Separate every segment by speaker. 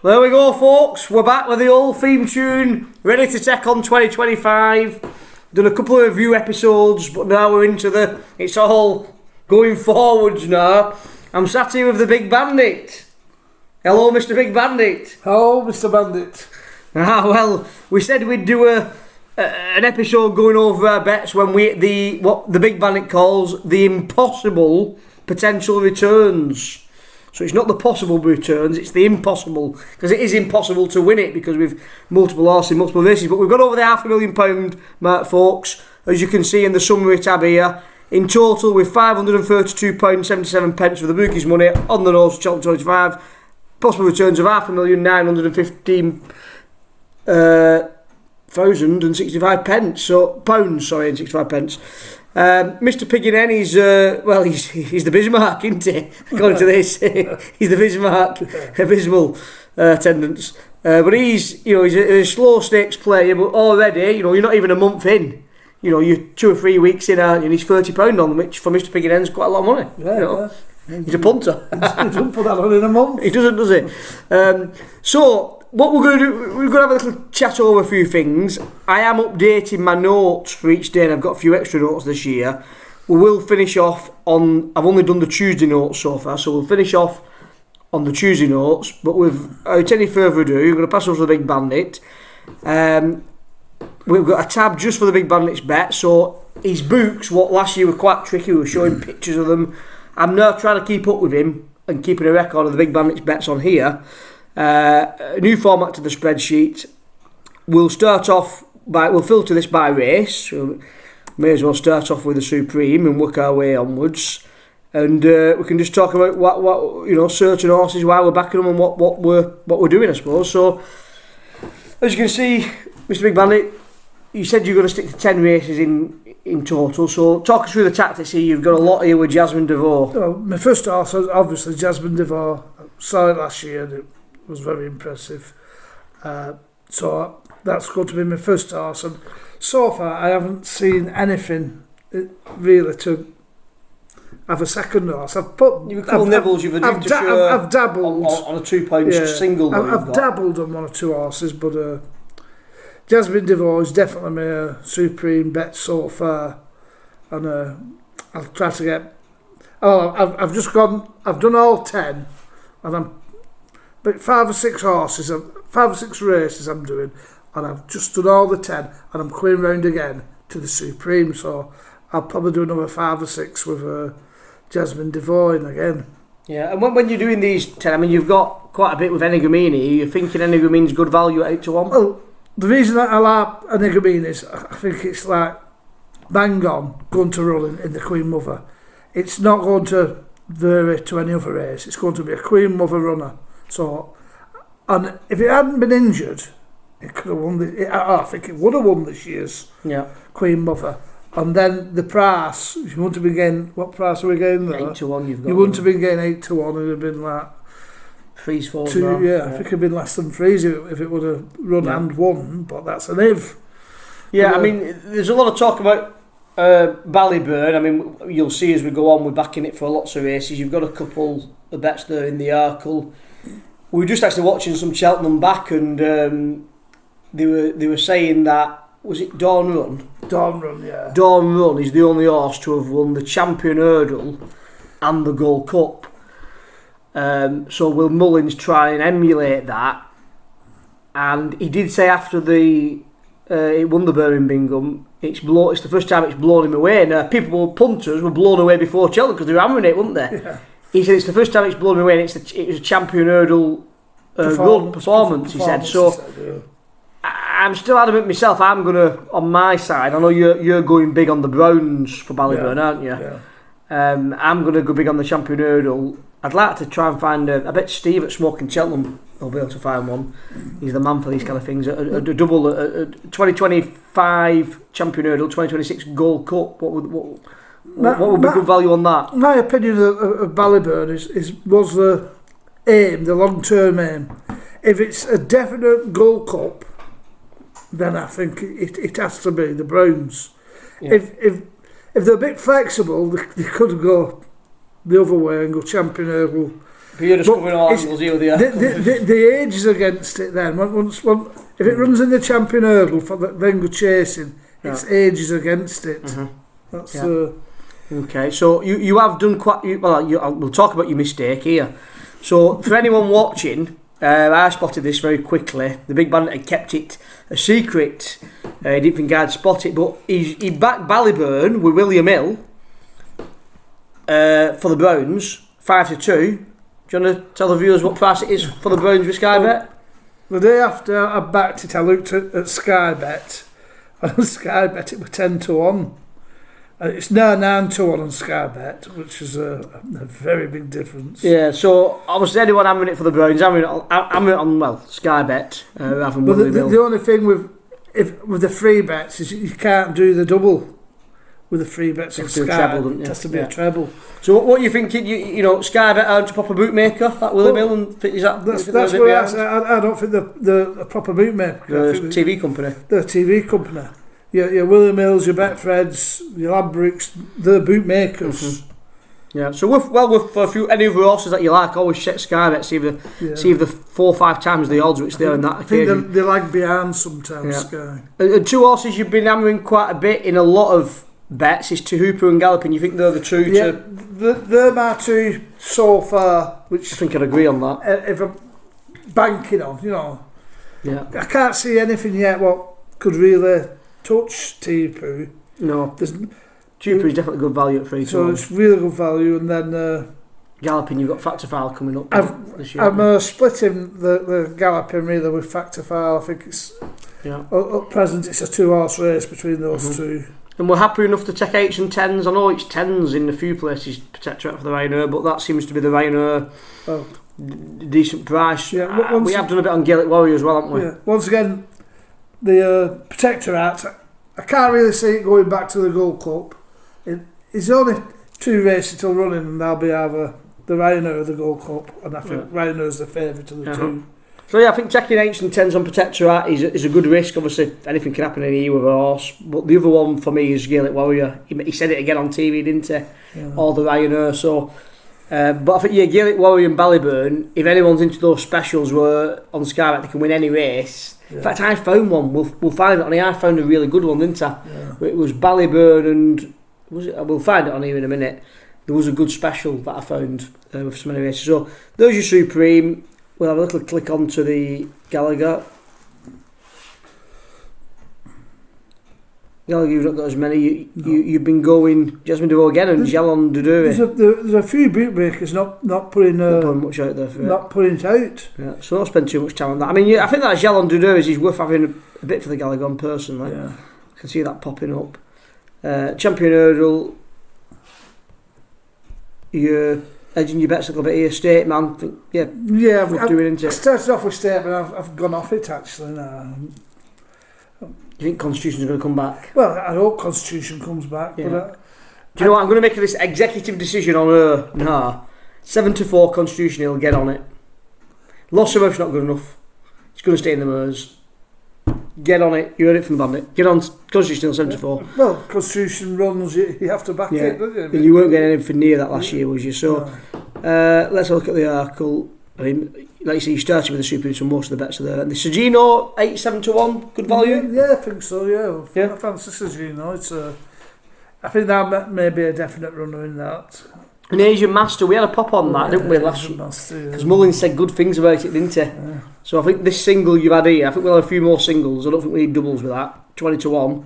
Speaker 1: There we go, folks. We're back with the old theme tune, ready to take on 2025. Done a couple of review episodes, but now we're into it's all going forwards now. I'm sat here with the Big Bandit. Hello, Mr. Big Bandit.
Speaker 2: Hello, Mr. Bandit.
Speaker 1: Well, we said we'd do an episode going over our bets when what the Big Bandit calls the impossible potential returns. So it's not the possible returns, it's the impossible, because it is impossible to win it because we've multiple horses in multiple races. But we've got over the £500,000 mark, folks, as you can see in the summary tab here. In total, with £532.77 for the Bookies money on the nose, Cheltenham 25. Possible returns of £5,915,065. So pounds, sorry, and 65 pence. Mr. Piggy he's the Bismarck, isn't he? According to this, he's the Bismarck, abysmal attendance. But he's a slow stakes player. But already, you're not even a month in. You're 2 or 3 weeks in, and he's £30 on, which for Mr. Piggy is quite a lot of money.
Speaker 2: Yeah.
Speaker 1: He's a punter.
Speaker 2: He doesn't put that on in a month.
Speaker 1: He doesn't, does he? So what we're going to do, we're going to have a little chat over a few things. I am updating my notes for each day, and I've got a few extra notes this year. We will finish off on, I've only done the Tuesday notes so far, so we'll finish off on the Tuesday notes, but without any further ado, I'm going to pass over to the Big Bandit. We've got a tab just for the Big Bandit's bet, so his books, what last year were quite tricky, we were showing pictures of them. I'm now trying to keep up with him and keeping a record of the Big Bandit's bets on here. A new format to the spreadsheet. We'll filter this by race. So may as well start off with the Supreme and work our way onwards. And we can just talk about what certain horses, why we're backing them, and what we're doing, I suppose. So as you can see, Mr. Big Bandit, you said you're going to stick to 10 races in total. So talk us through the tactics here. You've got a lot here with Jasmine Devaux.
Speaker 2: Well, my first horse was obviously Jasmine Devaux. I saw it last year and it was very impressive. So that's going to be my first horse. And so far I haven't seen anything really to have a second horse. I've dabbled
Speaker 1: on a £2 single.
Speaker 2: I've dabbled on 1 or 2 horses, but Jasmine Devaux is definitely my supreme bet so far, and I'll try to get. I've done all 10, and but 5 or 6 horses, 5 or 6 races I'm doing, and I've just done all the 10, and I'm coming round again to the supreme. So I'll probably do another 5 or 6 with Jasmine Devaux in again.
Speaker 1: Yeah, and when you're doing these 10, I mean, you've got quite a bit with Enigramini. You're thinking Enigramini's good value at 8 to 1?
Speaker 2: Well, the reason that I like Enigramini is I think it's like bang on going to run in the Queen Mother. It's not going to vary to any other race. It's going to be a Queen Mother runner. So, and if it hadn't been injured, it could have won. I think it would have won this year's Queen Mother. And then the price, if you want to be getting, what price are we getting there?
Speaker 1: 8 to 1. You've got.
Speaker 2: You wouldn't have been getting 8 to 1. It would have been like.
Speaker 1: Freeze 4.
Speaker 2: I think it'd have been less than freeze if it would have run and won, but that's an if.
Speaker 1: Yeah, I mean, there's a lot of talk about Ballyburn. I mean, you'll see as we go on, we're backing it for lots of races. You've got a couple of bets there in the Arkle. We were just actually watching some Cheltenham back, and they were saying that, was it Dawn Run?
Speaker 2: Dawn Run, yeah.
Speaker 1: Dawn Run is the only horse to have won the Champion Hurdle and the Gold Cup. So will Mullins try and emulate that? And he did say after it won the Birmingham, it's the first time it's blown him away. Now punters were blown away before Cheltenham because they were hammering it, weren't they? Yeah. He said it's the first time it's blown him away, and it was a Champion Hurdle performance. He said so. I'm still adamant myself. I'm gonna on my side. I know you're going big on the Browns for Ballyburn, aren't you? Yeah. I'm gonna go big on the Champion Hurdle. I'd like to try and find I bet Steve at Smoking Cheltenham will be able to find one. He's the man for these kind of things. A double, 2025 Champion Hurdle, 2026 Gold Cup. What would be good value on that?
Speaker 2: My opinion of Ballyburn was the aim, the long term aim. If it's a definite Gold Cup, then I think it has to be the Browns. Yeah. If they're a bit flexible, they could go the other way and go Champion Hurdle
Speaker 1: You're just covering all angles here with the
Speaker 2: The age is against it then. If it runs in the champion hurdle for then go chasing, its age is against it. That's
Speaker 1: okay. So you have done quite. We'll talk about your mistake here. So for anyone watching, I spotted this very quickly. The Big Bandit had kept it a secret. He didn't think I'd spot it, but he backed Ballyburn with William Hill for the Browns, 5-2. Do you want to tell the viewers what price it is for the Browns with Sky Bet?
Speaker 2: The day after I backed it, I looked at Sky Bet. And on Sky Bet, it was 10-1. And it's now 9-1 on Sky Bet, which is a very big difference.
Speaker 1: Yeah, so obviously anyone hammering it for the Browns, hammering it on Sky Bet, rather than William Hill.
Speaker 2: The only thing with the free bets is you can't do the double with the free bets on Sky. It has to be a treble.
Speaker 1: So what are you thinking? You know, Sky Bet earns a proper bootmaker, that William Hill, and is that?
Speaker 2: That's what I don't think the proper bootmaker.
Speaker 1: The TV company.
Speaker 2: The TV company. Your William Hills, your Betfreds, your Ladbrokes, the bootmakers.
Speaker 1: Yeah. So with any other horses that you like, always check Sky Bet, see if the 4 or 5 times the odds which they're in that occasion.
Speaker 2: I think they lag behind sometimes. Sky.
Speaker 1: Two horses you've been hammering quite a bit in a lot of bets is To Hooper and Galloping. You think they're the two?
Speaker 2: They're my two so far. Which
Speaker 1: I think I'd agree on that.
Speaker 2: If I'm banking on,
Speaker 1: Yeah.
Speaker 2: I can't see anything yet what could really touch Tipu.
Speaker 1: No. Tupu is definitely good value at 3-2.
Speaker 2: So it's really good value, and then
Speaker 1: Galloping, you've got Factor File coming up this year.
Speaker 2: I'm splitting the Galloping really with Factor File. I think it's at present it's a 2-horse race between those two.
Speaker 1: And we're happy enough to take 8s and 10s. I know it's 10s in a few places, Protectorate for the Ryanair, but that seems to be the Ryanair decent price.
Speaker 2: Yeah,
Speaker 1: we have done a bit on Gaelic Warrior as well, haven't we?
Speaker 2: Yeah. Once again, the Protectorate, I can't really see it going back to the Gold Cup. It's only 2 races till running, and they'll be either the Ryanair or the Gold Cup, and I think Ryanair's the favourite of the two.
Speaker 1: So yeah, I think taking 8s and 10s on Protectorate is a good risk. Obviously, anything can happen in a year with a horse. But the other one for me is Gaelic Warrior. He said it again on TV, didn't he? Yeah. Or the Ryanair. So, but I think Gaelic Warrior and Ballyburn. If anyone's into those specials where on Sky Bet they can win any race. Yeah. In fact, I found one. We'll find it on here. I found a really good one, didn't I? Yeah. It was Ballyburn and we'll find it on here in a minute. There was a good special that I found with so many races. So there's your Supreme. We'll have a little click onto the Gallagher. Gallagher, you've not got as many. You've been going Jasmine Devoe again and Jalon Duduri.
Speaker 2: There's a few bootmakers not putting
Speaker 1: much out there for it.
Speaker 2: Not putting it out.
Speaker 1: Yeah, so don't spend too much time on that. I mean, I think that Jalon Duduri is worth having a bit for the Gallagher on personally. Yeah. I can see that popping up. Champion Hurdle. You're edging your bets a little bit here. State Man,
Speaker 2: I started off with State, but I've gone off it actually now.
Speaker 1: Do you think Constitution's going to come back?
Speaker 2: Well, I hope Constitution comes back.
Speaker 1: Yeah.
Speaker 2: But
Speaker 1: do you know what? I'm going to make this executive decision on her. Nah, 7-4 Constitution. He'll get on it. Loss of Earth's not good enough. It's going to stay in the Meuse. Get on it. You heard it from the Bandit. Get on Constitution 7-4.
Speaker 2: Well, Constitution runs. You have to back it, don't you?
Speaker 1: And you weren't getting anything near that last year, was you? So let's have a look at the article. I mean, like you say, you started with the Super, so most of the bets are there. And the Sagino 8-7-1, good value.
Speaker 2: Yeah, I think so. Yeah, I fancy Sagino. I think that may be a definite runner in that.
Speaker 1: An Asian Master, we had a pop on that, didn't we, last year? Because Mullins said good things about it, didn't he? Yeah. So I think this single you've had here, I think we'll have a few more singles. I don't think we need doubles with that. 20-1,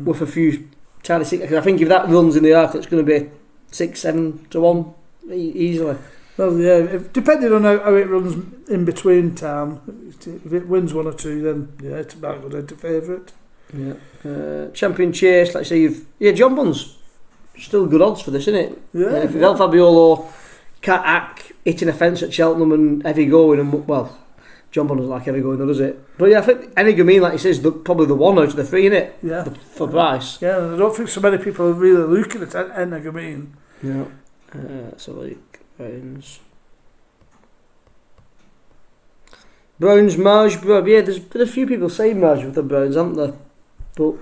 Speaker 1: with a few tiny six. Because I think if that runs in the arc, it's going to be 6-7-1 easily.
Speaker 2: Well, yeah, depending on how it runs in between time, if it wins 1 or 2, then it's about good into favourite.
Speaker 1: Yeah. Champion Chase, like I say, John Bunn's still good odds for this, isn't it?
Speaker 2: Yeah.
Speaker 1: If El Fabiolo, Cat Ack hitting a fence at Cheltenham and heavy going, and John Bunn doesn't like heavy going, though, does it? But yeah, I think Enigramine, like he says, probably the one out of the 3, isn't it?
Speaker 2: Yeah.
Speaker 1: For price.
Speaker 2: Yeah, I don't think so many people are really looking at Enigramine.
Speaker 1: Yeah. So like Browns, Marge, yeah, there's been a few people saying Marge with the Browns, haven't there? But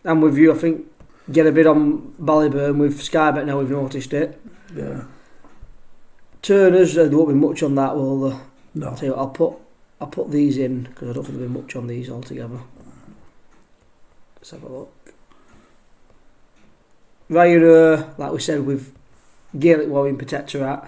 Speaker 1: I'm with you, I think get a bit on Ballyburn with Sky Bet now, we've noticed it.
Speaker 2: Yeah.
Speaker 1: Turners, there won't be much on that, will there?
Speaker 2: No.
Speaker 1: I'll tell you what, I'll put these in because I don't think there'll be much on these altogether. Let's have a look. Ryanair, like we said, with Gaelic Warrior Protectorate.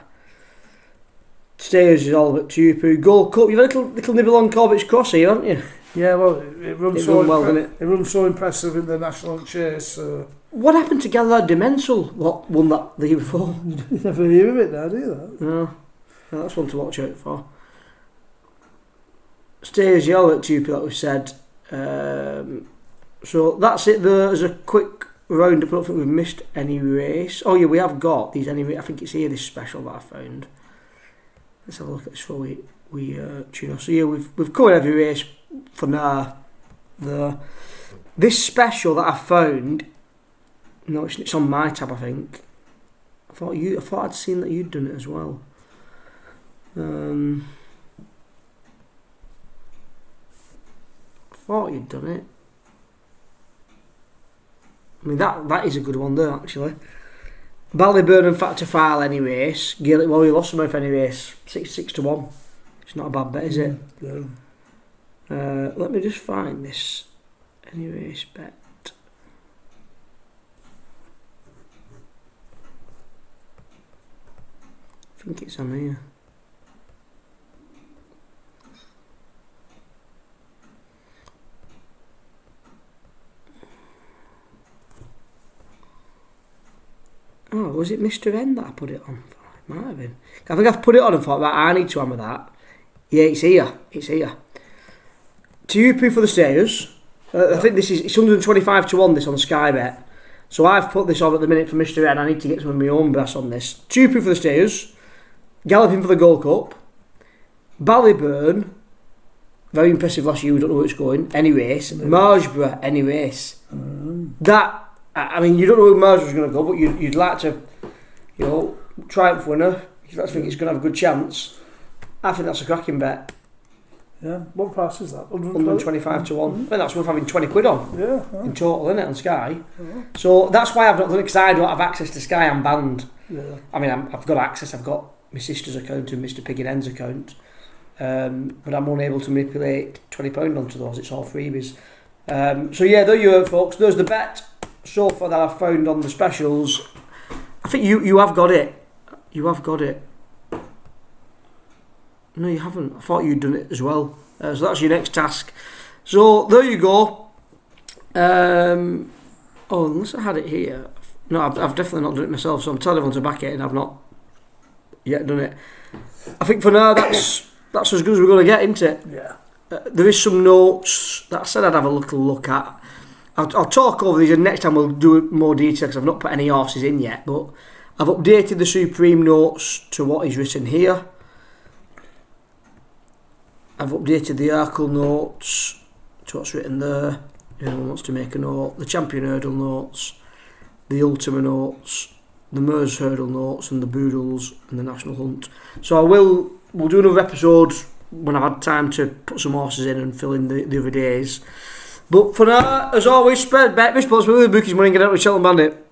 Speaker 1: Stayers is all about Tupu. Gold Cup, you've had a little nibble on Corbett's Cross here, haven't you?
Speaker 2: Yeah, well, it runs
Speaker 1: it
Speaker 2: runs so impressive in the national chase. So.
Speaker 1: What happened to Gaillard Dimensal? What won that the year before?
Speaker 2: You never hear of it now, do you?
Speaker 1: No, that's one to watch out for. Stayers, you all about Tupu, like we said. So that's it there as a quick round up. I don't think we've missed any race. Oh yeah, we have got these I think it's here, this special that I found. Let's have a look at this before we tune off. So yeah, we've covered every race for now. This special that I found, no, it's on my tab, I think. I thought I'd seen that you'd done it as well. I thought you'd done it. I mean, that is a good one there, actually. Ballyburn and Factor File any race. Gaelic Warrior lost them off any race. 6-1. It's not a bad bet, is it?
Speaker 2: No.
Speaker 1: Let me just find this any race bet. I think it's on here. Oh, was it Mr. N that I put it on? It might have been. I think I've put it on and thought, right, I need to hammer that. Yeah, it's here. It's here. Tupu for the Stayers. I think it's 125 to 1 this on Sky Bet. So I've put this on at the minute for Mr. N. I need to get some of my own brass on this. Tupu for the Stayers. Galloping for the Gold Cup. Ballyburn. Very impressive last year. We don't know where it's going. Any race. Margeborough. Any race. That. I mean, you don't know who Mars was going to go, but you'd like to, triumph winner. You like to think it's going to have a good chance. I think that's a cracking bet.
Speaker 2: Yeah. What price is that?
Speaker 1: 125 to 1. I think that's worth having 20 quid on.
Speaker 2: Yeah.
Speaker 1: In total, isn't it, on Sky? Yeah. So that's why I've not done it, because I don't have access to Sky. I'm banned.
Speaker 2: Yeah.
Speaker 1: I mean, I've got access. I've got my sister's account and Mr. Pig and N's account. But I'm unable to manipulate £20 onto those. It's all freebies. So yeah, there you are, folks. There's the bet so far that I've found on the specials. I think you have got it. You have got it. No, you haven't. I thought you'd done it as well. So that's your next task. So there you go. Unless I had it here. No, I've definitely not done it myself. So I'm telling everyone to back it, and I've not yet done it. I think for now that's as good as we're going to get, isn't it?
Speaker 2: Yeah.
Speaker 1: There is some notes that I said I'd have a little look at. I'll talk over these, and next time we'll do it more detail because I've not put any horses in yet. But I've updated the Supreme notes to what is written here. I've updated the Arkle notes to what's written there. If anyone wants to make a note, the Champion Hurdle notes, the Ultima notes, the Meuse Hurdle notes, and the Boodles and the National Hunt. So we'll do another episode when I've had time to put some horses in and fill in the other days. But for now, as always, spread bet responsibly with Bookies money and get out with Cheltenham Bandit.